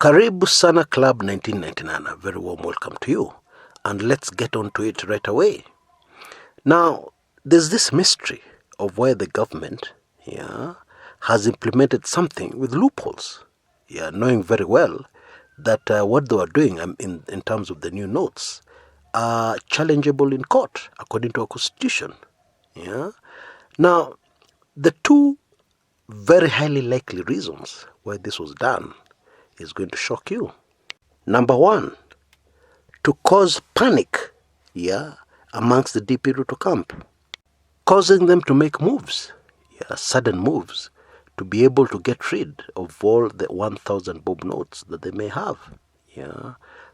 Karibu sana Club 1999, a very warm welcome to you. And let's get on to it right away. Now, there's this mystery of why the government has implemented something with loopholes. Knowing very well that what they were doing in terms of the new notes are challengeable in court according to our constitution. Now, the two very highly likely reasons why this was done is going to shock you. Number one, to cause panic, amongst the DP Ruto camp, causing them to make moves, sudden moves, to be able to get rid of all the 1,000 bob notes that they may have,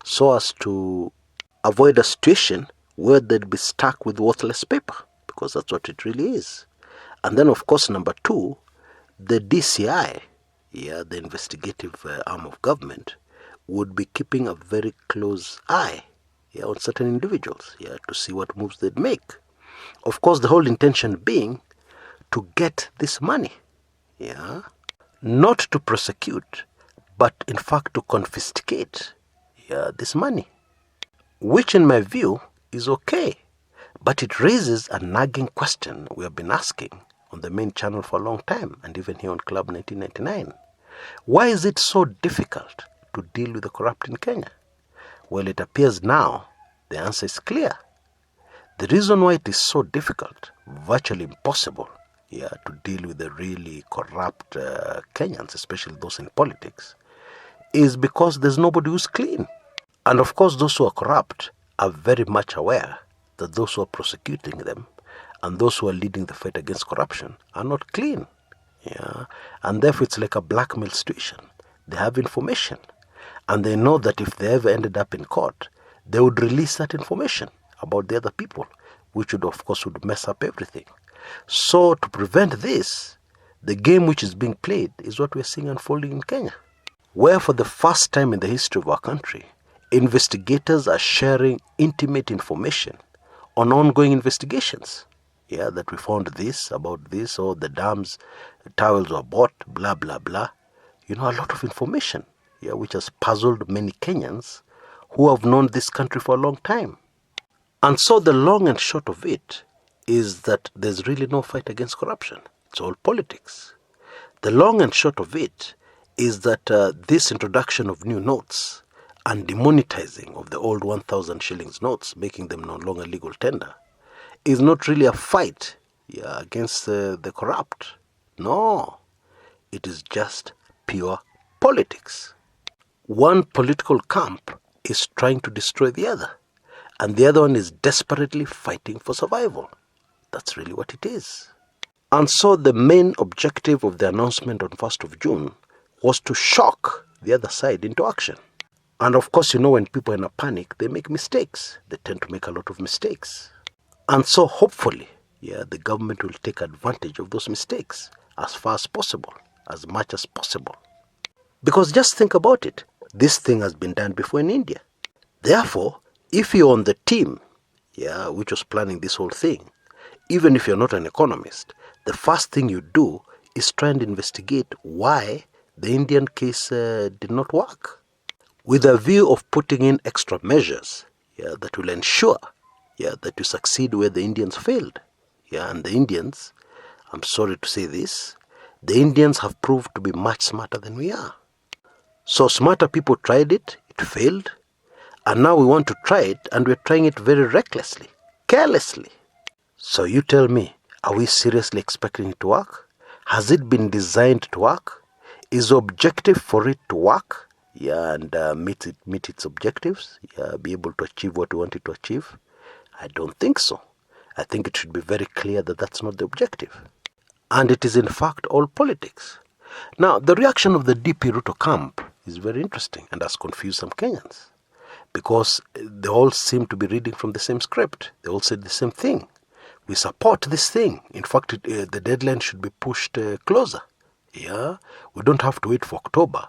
so as to avoid a situation where they'd be stuck with worthless paper, because that's what it really is. And then, of course, number two, the DCI, the investigative arm of government, would be keeping a very close eye on certain individuals to see what moves they'd make. Of course, the whole intention being to get this money, not to prosecute, but in fact to confiscate this money, which in my view is okay. But it raises a nagging question we have been asking on the main channel for a long time, and even here on Club 1999. Why is it so difficult to deal with the corrupt in Kenya? Well, it appears now the answer is clear. The reason why it is so difficult, virtually impossible, to deal with the really corrupt Kenyans, especially those in politics, is because there's nobody who's clean. And of course, those who are corrupt are very much aware that those who are prosecuting them and those who are leading the fight against corruption are not clean. And therefore it's like a blackmail situation. They have information, and they know that if they ever ended up in court, they would release that information about the other people, which would, of course, would mess up everything. So to prevent this, the game which is being played is what we're seeing unfolding in Kenya, where for the first time in the history of our country, investigators are sharing intimate information on ongoing investigations. That we found this, about this, or the dams, the towels were bought, blah, blah, blah. A lot of information, which has puzzled many Kenyans who have known this country for a long time. And so the long and short of it is that there's really no fight against corruption. It's all politics. The long and short of it is that this introduction of new notes and demonetizing of the old 1,000 shillings notes, making them no longer legal tender, is not really a fight against the corrupt. No, it is just pure politics. One political camp is trying to destroy the other, and the other one is desperately fighting for survival. That's really what it is. And so the main objective of the announcement on 1st of June was to shock the other side into action. And of course, when people are in a panic, they make mistakes. They tend to make a lot of mistakes. And so hopefully, the government will take advantage of those mistakes as far as possible, as much as possible. Because just think about it. This thing has been done before in India. Therefore, if you're on the team, which was planning this whole thing, even if you're not an economist, the first thing you do is try and investigate why the Indian case did not work, with a view of putting in extra measures that will ensure that you succeed where the Indians failed. And the Indians, I'm sorry to say this, the Indians have proved to be much smarter than we are. So smarter people tried it, it failed, and now we want to try it, and we're trying it very recklessly, carelessly. So you tell me, are we seriously expecting it to work? Has it been designed to work? Is the objective for it to work? And meet its objectives? Be able to achieve what we want it to achieve? I don't think so. I think it should be very clear that that's not the objective. And it is in fact all politics. Now, the reaction of the DP Ruto camp is very interesting and has confused some Kenyans, because they all seem to be reading from the same script. They all said the same thing. We support this thing. In fact, the deadline should be pushed closer. We don't have to wait for October.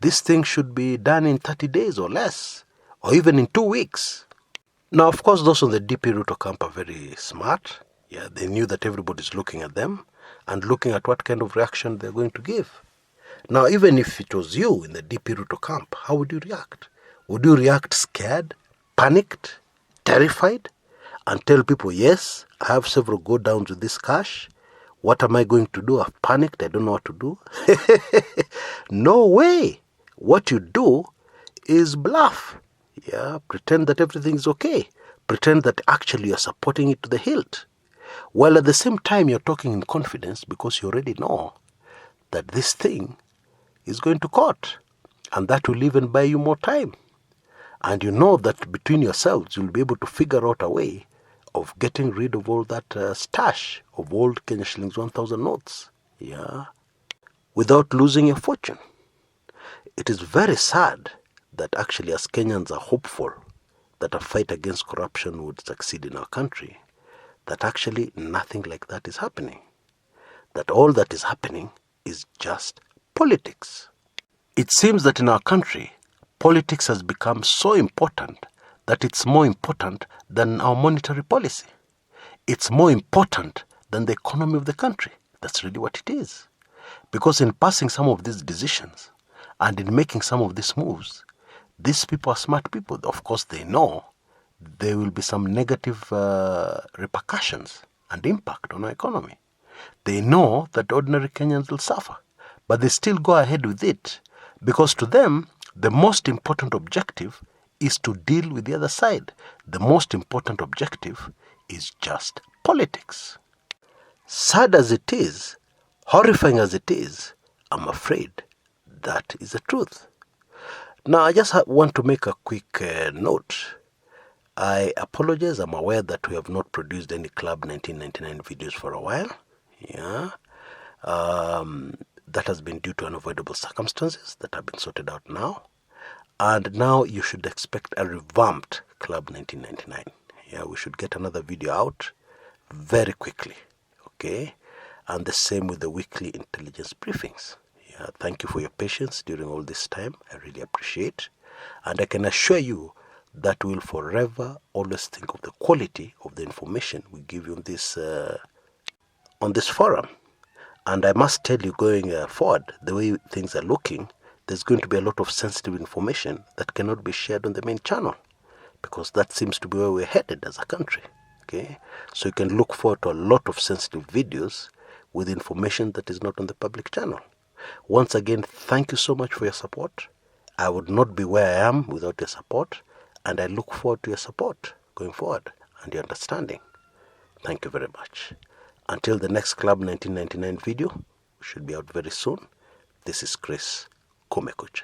This thing should be done in 30 days or less, or even in 2 weeks. Now, of course, those on the DP Ruto camp are very smart. They knew that everybody's looking at them and looking at what kind of reaction they're going to give. Now, even if it was you in the DP Ruto camp, how would you react? Would you react scared, panicked, terrified, and tell people, yes, I have several go downs with this cash. What am I going to do? I've panicked. I don't know what to do. No way. What you do is bluff. Yeah, pretend that everything's okay. Pretend that actually you're supporting it to the hilt. While at the same time you're talking in confidence because you already know that this thing is going to court. And that will even buy you more time. And you know that between yourselves you'll be able to figure out a way of getting rid of all that stash of old Kenya shillings 1,000 notes. Yeah. Without losing your fortune. It is very sad that actually as Kenyans are hopeful that a fight against corruption would succeed in our country, that actually nothing like that is happening. That all that is happening is just politics. It seems that in our country, politics has become so important that it's more important than our monetary policy. It's more important than the economy of the country. That's really what it is. Because in passing some of these decisions and in making some of these moves, these people are smart people. Of course, they know there will be some negative repercussions and impact on our economy. They know that ordinary Kenyans will suffer, but they still go ahead with it because to them, the most important objective is to deal with the other side. The most important objective is just politics. Sad as it is, horrifying as it is, I'm afraid that is the truth. Now, I just want to make a quick note. I apologize. I'm aware that we have not produced any Club 1999 videos for a while. Yeah. That has been due to unavoidable circumstances that have been sorted out now. And now you should expect a revamped Club 1999. Yeah, we should get another video out very quickly. Okay? And the same with the weekly intelligence briefings. Yeah, thank you for your patience during all this time. I really appreciate. And I can assure you that we'll forever always think of the quality of the information we give you on this forum. And I must tell you, going forward, the way things are looking, there's going to be a lot of sensitive information that cannot be shared on the main channel, because that seems to be where we're headed as a country. Okay, so you can look forward to a lot of sensitive videos with information that is not on the public channel. Once again, thank you so much for your support. I would not be where I am without your support, and I look forward to your support going forward and your understanding. Thank you very much. Until the next Club 1999 video, which should be out very soon, this is Chris Kumekucha.